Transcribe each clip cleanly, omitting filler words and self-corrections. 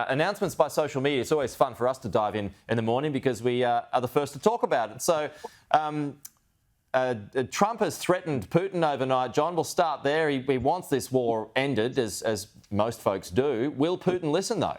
Announcements by social media. It's always fun for us to dive in the morning because we are the first to talk about it. So Trump has threatened Putin overnight. John, we'll start there. He wants this war ended, as most folks do. Will Putin listen, though?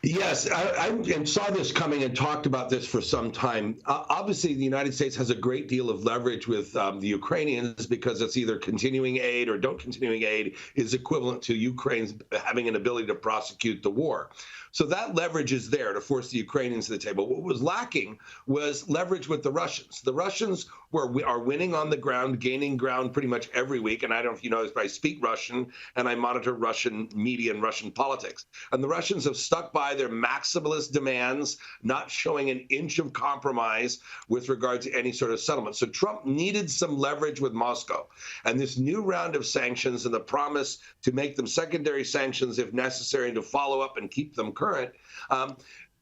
Yes, I saw this coming and talked about this for some time. Obviously, the United States has a great deal of leverage with the Ukrainians because it's either continuing aid or don't continuing aid is equivalent to Ukraine's having an ability to prosecute the war. So that leverage is there to force the Ukrainians to the table. What was lacking was leverage with the Russians. The Russians are winning on the ground, gaining ground pretty much every week. And I don't know if you know this, but I speak Russian and I monitor Russian media and Russian politics. And the Russians have stuck by their maximalist demands, not showing an inch of compromise with regard to any sort of settlement. So Trump needed some leverage with Moscow. And this new round of sanctions and the promise to make them secondary sanctions if necessary and to follow up and keep them current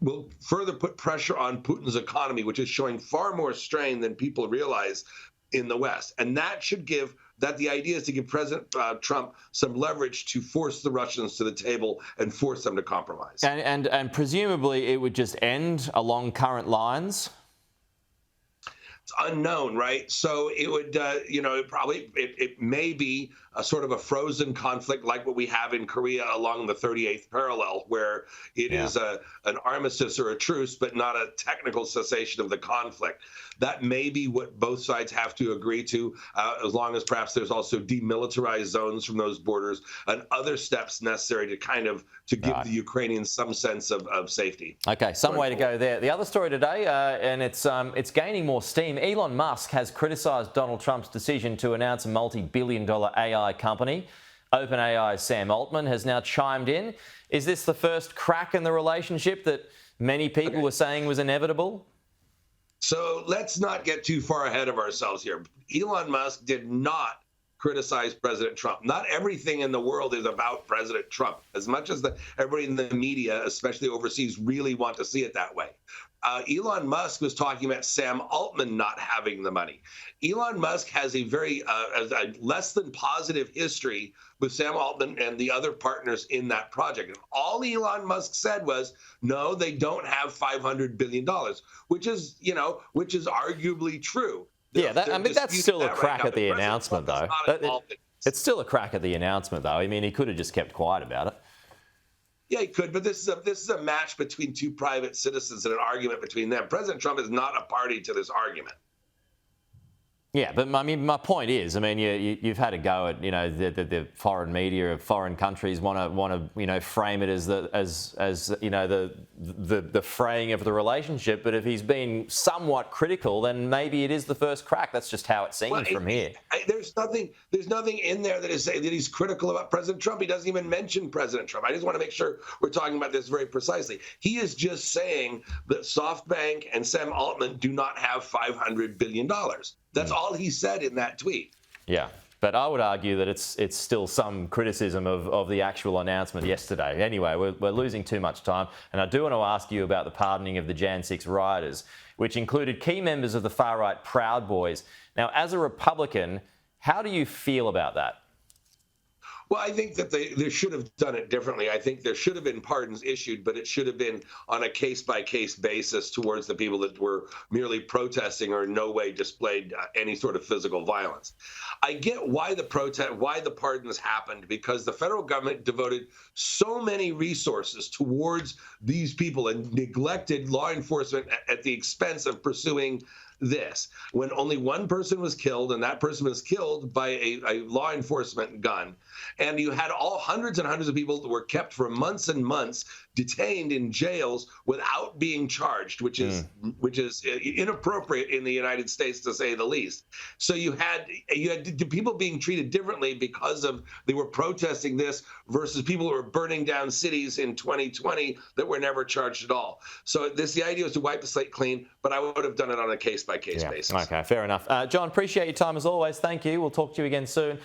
will further put pressure on Putin's economy, which is showing far more strain than people realize in the West. And the idea is to give President Trump some leverage to force the Russians to the table and force them to compromise. And presumably it would just end along current lines? It's unknown, right? So it would, it may be a sort of a frozen conflict like what we have in Korea along the 38th parallel, where it is an armistice or a truce, but not a technical cessation of the conflict. That may be what both sides have to agree to, as long as perhaps there's also demilitarized zones from those borders and other steps necessary to give the Ukrainians some sense of safety. Okay, some way to go there. The other story today, and it's gaining more steam. Elon Musk has criticised Donald Trump's decision to announce a multi-billion-dollar AI company. OpenAI's Sam Altman has now chimed in. Is this the first crack in the relationship that many people were saying was inevitable? So let's not get too far ahead of ourselves here. Elon Musk did not criticize President Trump. Not everything in the world is about President Trump, as much as everybody in the media, especially overseas, really want to see it that way. Elon Musk was talking about Sam Altman not having the money. Elon Musk has a very a less than positive history with Sam Altman and the other partners in that project. And all Elon Musk said was, no, they don't have $500 billion, which is arguably true. That's still a crack at the announcement, though. It's still a crack at the announcement, though. I mean, he could have just kept quiet about it. Yeah, he could, but this is a match between two private citizens and an argument between them. President Trump is not a party to this argument. Yeah, but I mean, my point is, I mean, you've had a go at, the foreign media of foreign countries want to frame it as the fraying of the relationship. But if he's been somewhat critical, then maybe it is the first crack. That's just how it seems from here. There's nothing in there that is saying that he's critical about President Trump. He doesn't even mention President Trump. I just want to make sure we're talking about this very precisely. He is just saying that SoftBank and Sam Altman do not have $500 billion. That's all he said in that tweet. Yeah, but I would argue that it's still some criticism of the actual announcement yesterday. Anyway, we're losing too much time, and I do want to ask you about the pardoning of the Jan 6 rioters, which included key members of the far-right Proud Boys. Now, as a Republican, how do you feel about that? Well, I think that they should have done it differently. I think there should have been pardons issued, but it should have been on a case-by-case basis towards the people that were merely protesting or in no way displayed any sort of physical violence. I get why the pardons happened, because the federal government devoted so many resources towards these people and neglected law enforcement at the expense of pursuing this. When only one person was killed, and that person was killed by a law enforcement gun, and you had hundreds and hundreds of people that were kept for months and months detained in jails without being charged, which is inappropriate in the United States, to say the least. So you had people being treated differently because they were protesting this versus people who were burning down cities in 2020 that were never charged at all. So the idea was to wipe the slate clean, but I would have done it on a case-by-case basis. Okay, fair enough. John, appreciate your time as always. Thank you. We'll talk to you again soon.